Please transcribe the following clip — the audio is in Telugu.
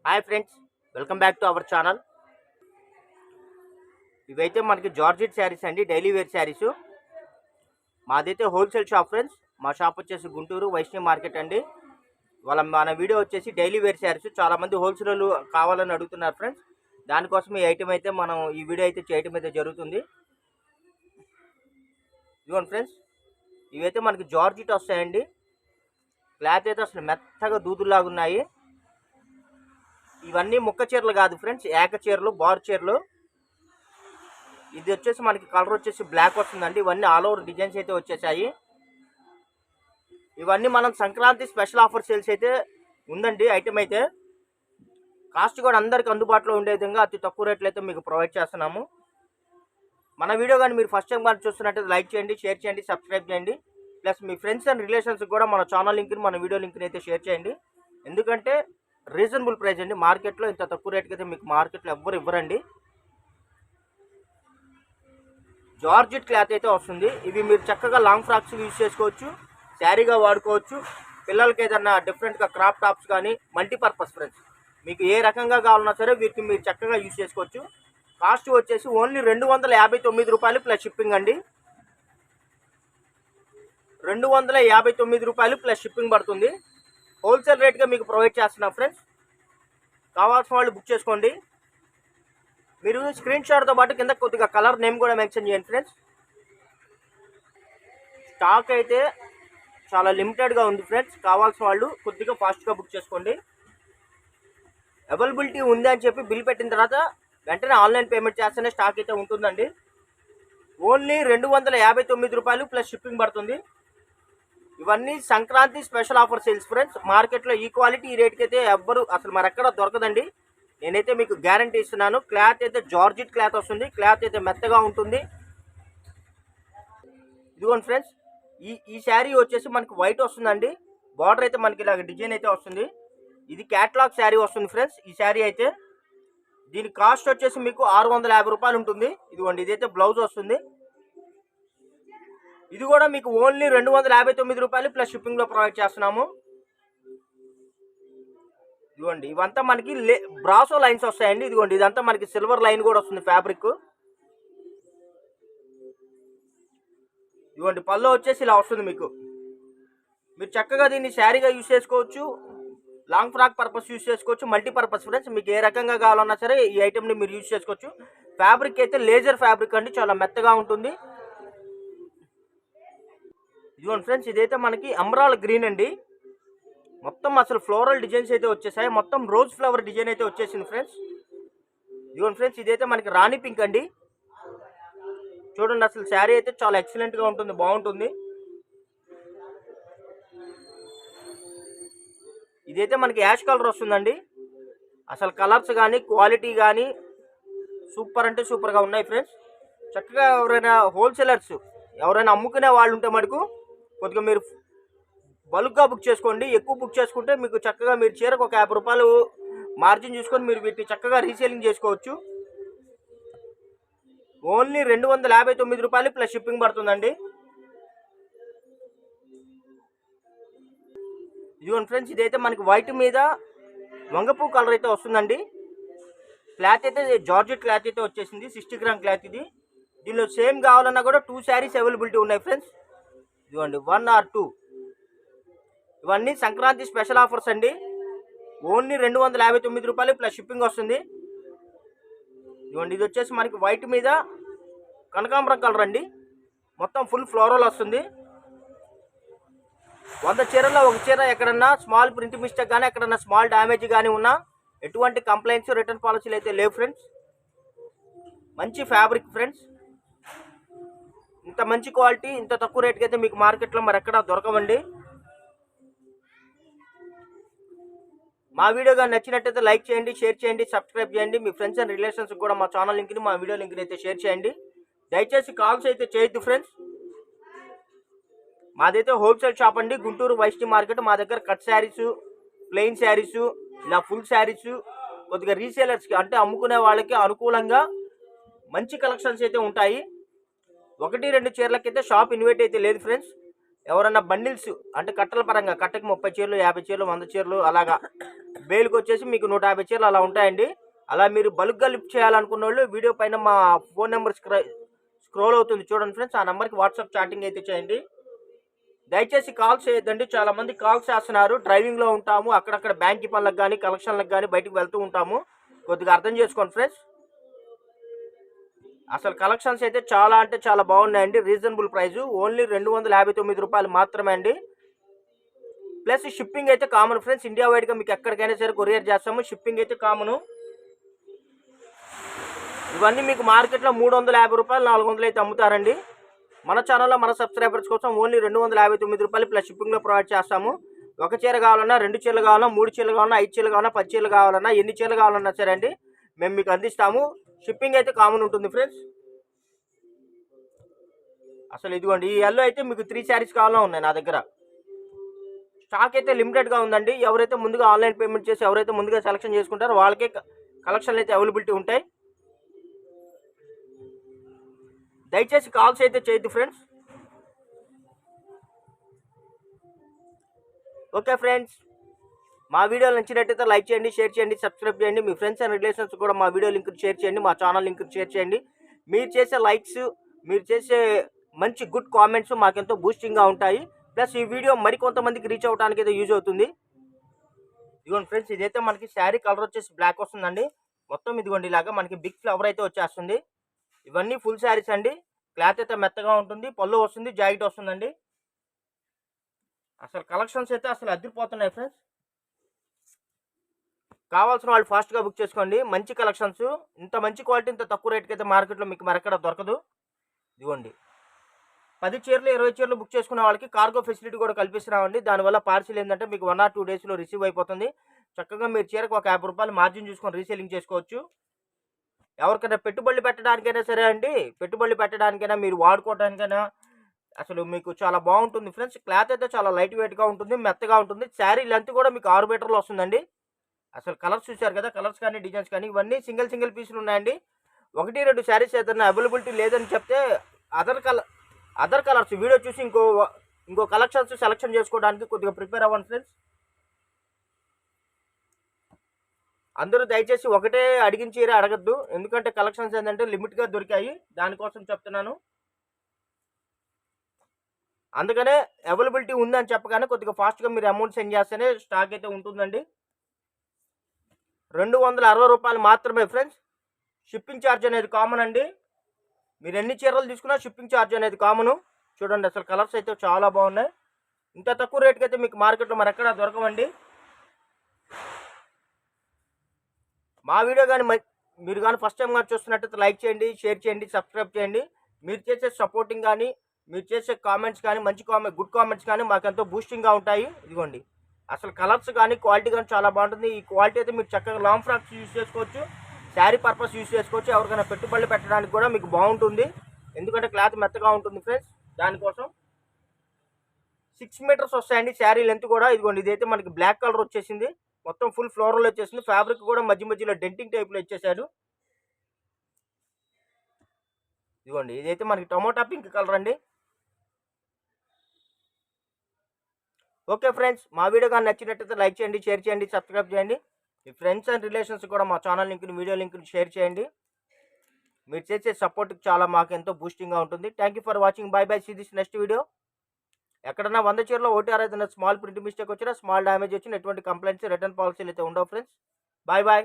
Hi friends, welcome back to our channel. ఇవైతే మనకి జార్జెట్ శారీస్ అండి, డైలీ వేర్ శారీస్. మాదైతే హోల్సేల్ షాప్ ఫ్రెండ్స్. మా షాప్ వచ్చేసి గుంటూరు వైష్ణవి మార్కెట్ అండి. మన వీడియో వచ్చేసి డైలీ వేర్ శారీస్. చాలామంది హోల్సేల్ కావాలని అడుగుతున్నారు ఫ్రెండ్స్. దానికోసం ఈ ఐటమ్ అయితే మనం ఈ వీడియో అయితే చేయటం అయితే జరుగుతుంది. ఇదిగోండి ఫ్రెండ్స్, ఇవైతే మనకి జార్జెట్ వస్తాయండి. క్లాత్ అయితే అసలు మెత్తగా దూదులాగా ఉన్నాయి. ఇవన్నీ ముక్క చీరలు కాదు ఫ్రెండ్స్, ఏక చీరలు, బార్ చీరలు. ఇది వచ్చేసి మనకి కలర్ వచ్చేసి బ్లాక్ వస్తుందండి. ఇవన్నీ ఆల్ ఓవర్ డిజైన్స్ అయితే వచ్చేసాయి. ఇవన్నీ మనం సంక్రాంతి స్పెషల్ ఆఫర్ సేల్స్ అయితే ఉందండి. ఐటమ్ అయితే కాస్ట్ కూడా అందరికి అందుబాటులో ఉండే విధంగా అతి తక్కువ రేట్లు అయితే మీకు ప్రొవైడ్ చేస్తున్నాము. మన వీడియో కానీ మీరు ఫస్ట్ టైం కానీ చూస్తున్నట్టు లైక్ చేయండి, షేర్ చేయండి, సబ్స్క్రైబ్ చేయండి. Plus me friends and relations కూడా మన ఛానల్ లింక్ని, మన వీడియో లింక్ని అయితే షేర్ చేయండి. ఎందుకంటే రీజనబుల్ ప్రైస్ అండి. మార్కెట్లో ఇంత తక్కువ రేట్కి అయితే మీకు మార్కెట్లో ఎవ్వరు ఇవ్వరండి. జార్జెట్ క్లాత్ అయితే వస్తుంది. ఇవి మీరు చక్కగా లాంగ్ ఫ్రాక్స్ యూజ్ చేసుకోవచ్చు, శారీగా వాడుకోవచ్చు. పిల్లలకి ఏదన్నా డిఫరెంట్గా క్రాప్ టాప్స్ కానీ మల్టీపర్పస్ ఫ్రెండ్స్, మీకు ఏ రకంగా కావాలన్నా సరే వీటిని మీరు చక్కగా యూజ్ చేసుకోవచ్చు. కాస్ట్ వచ్చేసి ఓన్లీ 259 రూపాయలు ప్లస్ షిప్పింగ్ అండి. 259 రూపాయలు ప్లస్ షిప్పింగ్ పడుతుంది. హోల్సేల్ రేట్గా మీకు ప్రొవైడ్ చేస్తున్నాం ఫ్రెండ్స్. కావాల్సిన వాళ్ళు బుక్ చేసుకోండి. మీరు స్క్రీన్ షాట్తో పాటు కింద కొద్దిగా కలర్ నేమ్ కూడా మెన్షన్ చేయండి ఫ్రెండ్స్. స్టాక్ అయితే చాలా లిమిటెడ్గా ఉంది ఫ్రెండ్స్. కావాల్సిన వాళ్ళు కొద్దిగా ఫాస్ట్గా బుక్ చేసుకోండి. అవైలబిలిటీ ఉంది అని చెప్పి బిల్ పెట్టిన తర్వాత వెంటనే ఆన్లైన్ పేమెంట్ చేస్తేనే స్టాక్ అయితే ఉంటుందండి. ఓన్లీ 259 రూపాయలు ప్లస్ షిప్పింగ్ పడుతుంది. ఇవన్నీ Sankranti special offer sales friends. మార్కెట్లో ఈ క్వాలిటీ ఈ రేట్కి అయితే ఎవ్వరు అసలు మరెక్కడ దొరకదండి. నేనైతే మీకు గ్యారంటీ ఇస్తున్నాను. క్లాత్ అయితే జార్జెట్ క్లాత్ వస్తుంది. క్లాత్ అయితే మెత్తగా ఉంటుంది. ఇదిగోండి ఫ్రెండ్స్, ఈ శారీ వచ్చేసి మనకి వైట్ వస్తుందండి. బార్డర్ అయితే మనకి ఇలాగ డిజైన్ అయితే వస్తుంది. ఇది క్యాట్లాగ్ శారీ వస్తుంది ఫ్రెండ్స్. ఈ శారీ అయితే దీని కాస్ట్ వచ్చేసి మీకు 650 రూపాయలు ఉంటుంది. ఇదిగోండి, ఇదైతే బ్లౌజ్ వస్తుంది. ఇది కూడా మీకు ఓన్లీ 259 రూపాయలు ప్లస్ షిప్పింగ్లో ప్రొవైడ్ చేస్తున్నాము. ఇదిగోండి, ఇవంతా మనకి బ్రాసో లైన్స్ వస్తాయండి. ఇదిగోండి, ఇదంతా మనకి సిల్వర్ లైన్ కూడా వస్తుంది ఫ్యాబ్రిక్. ఇదిగోండి, పళ్ళు వచ్చేసి ఇలా వస్తుంది మీకు. మీరు చక్కగా దీన్ని శారీగా యూజ్ చేసుకోవచ్చు, లాంగ్ ఫ్రాక్ పర్పస్ యూజ్ చేసుకోవచ్చు, మల్టీపర్పస్ ఫ్రెండ్స్. మీకు ఏ రకంగా కావాలన్నా సరే ఈ ఐటెంని మీరు యూజ్ చేసుకోవచ్చు. ఫ్యాబ్రిక్ అయితే లేజర్ ఫ్యాబ్రిక్ అండి, చాలా మెత్తగా ఉంటుంది. ఇదిగోండి ఫ్రెండ్స్, ఇదైతే మనకి ఎమరాల్డ్ గ్రీన్ అండి. మొత్తం అసలు ఫ్లోరల్ డిజైన్స్ అయితే వచ్చేసాయి. మొత్తం రోజ్ ఫ్లవర్ డిజైన్ అయితే వచ్చేసింది ఫ్రెండ్స్. ఇదిగోండి ఫ్రెండ్స్, ఇదైతే మనకి రాణి పింక్ అండి. చూడండి, అసలు శారీ అయితే చాలా ఎక్సలెంట్గా ఉంటుంది, బాగుంటుంది. ఇదైతే మనకి యాష్ కలర్ వస్తుందండి. అసలు కలర్స్ కానీ క్వాలిటీ కానీ సూపర్ అంటే సూపర్గా ఉన్నాయి ఫ్రెండ్స్. చక్కగా ఎవరైనా హోల్సేలర్స్ ఎవరైనా అమ్ముకునే వాళ్ళు ఉంటే మటుకు కొద్దిగా మీరు బల్క్గా బుక్ చేసుకోండి. ఎక్కువ బుక్ చేసుకుంటే మీకు చక్కగా మీరు చీరకు ఒక 50 రూపాయలు మార్జిన్ చూసుకొని మీరు వీటిని చక్కగా రీసేలింగ్ చేసుకోవచ్చు. ఓన్లీ 259 రూపాయలు ప్లస్ షిప్పింగ్ పడుతుందండి. ఇదిగోండి ఫ్రెండ్స్, ఇదైతే మనకి వైట్ మీద వంగపూ కలర్ అయితే వస్తుందండి. క్లాత్ అయితే జార్జెట్ క్లాత్ అయితే వచ్చేసింది. 60 గ్రామ్ క్లాత్ ఇది. దీనిలో సేమ్ కావాలన్నా కూడా 2 శారీస్ అవైలబిలిటీ ఉన్నాయి ఫ్రెండ్స్. ఇదిగోండి, 1 or 2. ఇవన్నీ సంక్రాంతి స్పెషల్ ఆఫర్స్ అండి. ఓన్లీ 259 రూపాయలు ప్లస్ షిప్పింగ్ వస్తుంది. ఇదిగోండి, ఇది వచ్చేసి మనకి వైట్ మీద కనకాంబరం కలర్ అండి. మొత్తం ఫుల్ ఫ్లోరల్ వస్తుంది. 100 చీరల్లో ఒక చీర ఎక్కడన్నా స్మాల్ ప్రింట్ మిస్టేక్ కానీ ఎక్కడన్నా స్మాల్ డ్యామేజ్ కానీ ఉన్నా ఎటువంటి కంప్లైంట్స్, రిటర్న్ పాలసీలు అయితే లేవు ఫ్రెండ్స్. మంచి ఫ్యాబ్రిక్ ఫ్రెండ్స్. ఇంత మంచి క్వాలిటీ ఇంత తక్కువ రేట్కి అయితే మీకు మార్కెట్లో మరి ఎక్కడా దొరకవండి. మా వీడియో కానీ నచ్చినట్టయితే లైక్ చేయండి, షేర్ చేయండి, సబ్స్క్రైబ్ చేయండి. మీ ఫ్రెండ్స్ అండ్ రిలేషన్స్ కూడా మా ఛానల్ లింక్ని, మా వీడియో లింక్ని అయితే షేర్ చేయండి. దయచేసి కాల్స్ అయితే చేయొద్దు ఫ్రెండ్స్. మాదైతే హోల్సేల్ షాప్ అండి, గుంటూరు వైష్ణవి మార్కెట్. మా దగ్గర కట్ శారీసు, ప్లెయిన్ శారీసు, ఇలా ఫుల్ శారీసు, కొద్దిగా రీసేలర్స్కి అంటే అమ్ముకునే వాళ్ళకి అనుకూలంగా మంచి కలెక్షన్స్ అయితే ఉంటాయి. 1-2 చీరలకైతే షాప్ ఇన్వైట్ అయితే లేదు ఫ్రెండ్స్. ఎవరన్నా బండిల్స్ అంటే కట్టల పరంగా కట్టకి 30 చీరలు 50 చీరలు 100 చీరలు అలాగా బేలుకి వచ్చేసి మీకు 150 చీరలు అలా ఉంటాయండి. అలా మీరు బల్క్గా లిఫ్ట్ చేయాలనుకున్న వాళ్ళు వీడియో పైన మా ఫోన్ నెంబర్ స్క్రోల్ అవుతుంది చూడండి ఫ్రెండ్స్. ఆ నెంబర్కి వాట్సాప్ చాటింగ్ అయితే చేయండి. దయచేసి కాల్స్ చేయొద్దండి. చాలా మంది కాల్స్ చేస్తున్నారు. డ్రైవింగ్లో ఉంటాము, అక్కడక్కడ బ్యాంక్ పనులకు కానీ కలెక్షన్లకు కానీ బయటికి వెళ్తూ ఉంటాము. కొద్దిగా అర్థం చేసుకోండి ఫ్రెండ్స్. అసలు కలెక్షన్స్ అయితే చాలా అంటే చాలా బాగున్నాయండి. రీజనబుల్ ప్రైస్ ఓన్లీ 259 రూపాయలు మాత్రమే అండి. ప్లస్ షిప్పింగ్ అయితే కామన్ ఫ్రెండ్స్. ఇండియా వైడ్గా మీకు ఎక్కడికైనా సరే కొరియర్ చేస్తాము. షిప్పింగ్ అయితే కామను. ఇవన్నీ మీకు మార్కెట్లో 350 రూపాయలు 400 అయితే అమ్ముతారండి. మన ఛానల్లో మన సబ్స్క్రైబర్స్ కోసం ఓన్లీ 259 రూపాయలు ప్లస్ షిప్పింగ్లో ప్రొవైడ్ చేస్తాము. ఒక చీర కావాలన్నా, 2 చీరలు కావాలన్నా, 3 చీరలు కావాలన్నా, 5 చీరలు కావాలన్నా, 10 చీరలు కావాలన్నా, ఎన్ని చీరలు కావాలన్నా సరే అండి మేము మీకు అందిస్తాము. షిప్పింగ్ అయితే కామన్ ఉంటుంది ఫ్రెండ్స్. అసలు ఇదిగోండి ఈ ఎల్లో అయితే మీకు 3 శారీస్ కావాలన్నా ఉన్నాయి నా దగ్గర. స్టాక్ అయితే లిమిటెడ్గా ఉందండి. ఎవరైతే ముందుగా ఆన్లైన్ పేమెంట్ చేసి ఎవరైతే ముందుగా సెలెక్షన్ చేసుకుంటారో వాళ్ళకే కలెక్షన్లు అయితే అవైలబిలిటీ ఉంటాయి. దయచేసి కాల్స్ అయితే చేయొద్దు ఫ్రెండ్స్. ఓకే ఫ్రెండ్స్, మా వీడియోలు నచ్చినట్టయితే లైక్ చేయండి, షేర్ చేయండి, సబ్స్క్రైబ్ చేయండి. మీ ఫ్రెండ్స్ అండ్ రిలేషన్స్ కూడా మా వీడియో లింక్ షేర్ చేయండి, మా ఛానల్ లింక్ షేర్ చేయండి. మీరు చేసే లైక్స్, మీరు చేసే మంచి గుడ్ కామెంట్స్ మాకెంతో బూస్టింగ్గా ఉంటాయి. ప్లస్ ఈ వీడియో మరికొంతమందికి రీచ్ అవ్వడానికి అయితే యూజ్ అవుతుంది. ఇదిగోండి ఫ్రెండ్స్, ఇదైతే మనకి శారీ కలర్ వచ్చేసి బ్లాక్ వస్తుందండి. మొత్తం ఇదిగోండి ఇలాగా మనకి బిగ్ ఫ్లవర్ అయితే వచ్చేస్తుంది. ఇవన్నీ ఫుల్ శారీస్ అండి. క్లాత్ అయితే మెత్తగా ఉంటుంది, పళ్ళు వస్తుంది, జాకెట్ వస్తుందండి. అసలు కలెక్షన్స్ అయితే అసలు అదిరిపోతున్నాయి ఫ్రెండ్స్. కావాల్సిన వాళ్ళు ఫాస్ట్గా బుక్ చేసుకోండి. మంచి కలెక్షన్స్, ఇంత మంచి క్వాలిటీ ఇంత తక్కువ రేట్కి అయితే మార్కెట్లో మీకు మరెక్కడ దొరకదు. ఇదిగోండి 10 చీరలు 20 చీరలు బుక్ చేసుకున్న వాళ్ళకి కార్గో ఫెసిలిటీ కూడా కల్పిస్తున్నామండి. దానివల్ల పార్సిల్ ఏంటంటే మీకు 1 or 2 డేస్లో రిసీవ్ అయిపోతుంది. చక్కగా మీరు చీరకు ఒక 50 రూపాయలు మార్జిన్ చూసుకొని రీసేలింగ్ చేసుకోవచ్చు. ఎవరికైనా పెట్టుబడులు పెట్టడానికైనా సరే అండి, పెట్టుబడులు పెట్టడానికైనా మీరు వాడుకోవడానికైనా అసలు మీకు చాలా బాగుంటుంది ఫ్రెండ్స్. క్లాత్ అయితే చాలా లైట్ వెయిట్గా ఉంటుంది, మెత్తగా ఉంటుంది. శారీ లెంత్ కూడా మీకు 6 మీటర్లు వస్తుందండి. అసలు కలర్స్ చూశారు కదా, కలర్స్ కానీ డిజైన్స్ కానీ ఇవన్నీ సింగిల్ పీసులు ఉన్నాయండి. 1, 2 శారీస్ ఏదైనా అవైలబిలిటీ లేదని చెప్తే అదర్ కలర్స్ వీడియో చూసి ఇంకో కలెక్షన్స్ సెలెక్షన్ చేసుకోవడానికి కొద్దిగా ప్రిపేర్ అవ్వండి ఫ్రెండ్స్. అందరూ దయచేసి ఒకటే అడిగిన చీర అడగద్దు, ఎందుకంటే కలెక్షన్స్ ఏంటంటే లిమిట్గా దొరికాయి, దానికోసం చెప్తున్నాను. అందుకనే అవైలబిలిటీ ఉందని చెప్పగానే కొద్దిగా ఫాస్ట్గా మీరు అమౌంట్ సెండ్ చేస్తేనే స్టాక్ అయితే ఉంటుందండి. 260 రూపాయలు మాత్రమే ఫ్రెండ్స్. షిప్పింగ్ ఛార్జ్ అనేది కామన్ అండి. మీరు ఎన్ని చీరలు తీసుకున్నా షిప్పింగ్ ఛార్జ్ అనేది కామను. చూడండి అసలు కలర్స్ అయితే చాలా బాగున్నాయి. ఇంత తక్కువ రేట్కి అయితే మీకు మార్కెట్లో మరి ఎక్కడా దొరకవండి. మా వీడియో కానీ మీరు కానీ ఫస్ట్ టైం కానీ చూస్తున్నట్టయితే లైక్ చేయండి, షేర్ చేయండి, సబ్స్క్రైబ్ చేయండి. మీరు చేసే సపోర్టింగ్ కానీ మీరు చేసే కామెంట్స్ కానీ మంచి గుడ్ కామెంట్స్ కానీ మాకు ఎంతో బూస్టింగ్గా ఉంటాయి. ఇదిగోండి అసలు కలర్స్ కానీ క్వాలిటీ కానీ చాలా బాగుంటుంది. ఈ క్వాలిటీ అయితే మీరు చక్కగా లాంగ్ ఫ్రాక్స్ యూజ్ చేసుకోవచ్చు, శారీ పర్పస్ యూజ్ చేసుకోవచ్చు. ఎవరికైనా పెట్టుబడులు పెట్టడానికి కూడా మీకు బాగుంటుంది, ఎందుకంటే క్లాత్ మెత్తగా ఉంటుంది ఫ్రెండ్స్. దానికోసం 6 మీటర్స్ వస్తాయండి శారీ లెంత్ కూడా. ఇదిగోండి ఇదైతే మనకి బ్లాక్ కలర్ వచ్చేసింది, మొత్తం ఫుల్ ఫ్లోరల్ వచ్చేసింది. ఫ్యాబ్రిక్ కూడా మధ్యలో డెంటింగ్ టైప్లో ఇచ్చేసాడు. ఇదిగోండి ఇదైతే మనకి టొమాటో పింక్ కలర్ అండి. ఓకే ఫ్రెండ్స్, మా వీడియో కానీ నచ్చినట్టయితే లైక్ చేయండి, షేర్ చేయండి, సబ్స్క్రైబ్ చేయండి. మీ ఫ్రెండ్స్ అండ్ రిలేషన్స్ కూడా మా ఛానల్ లింక్ని వీడియో లింక్ని షేర్ చేయండి. మీరు చేసే సపోర్ట్కి చాలా మాకు ఎంతో బూస్టింగ్గా ఉంటుంది. Thank you for watching. Bye bye, see this next video. ఎక్కడన్నా 100 చీరలో 1 or 5 స్మాల్ ప్రింట్ మిస్టేక్ వచ్చినా, స్మాల్ డ్యామేజ్ వచ్చినా ఎటువంటి కంప్లైంట్స్ రిటర్న్ పాలసీలు అయితే ఉండవు ఫ్రెండ్స్. Bye bye.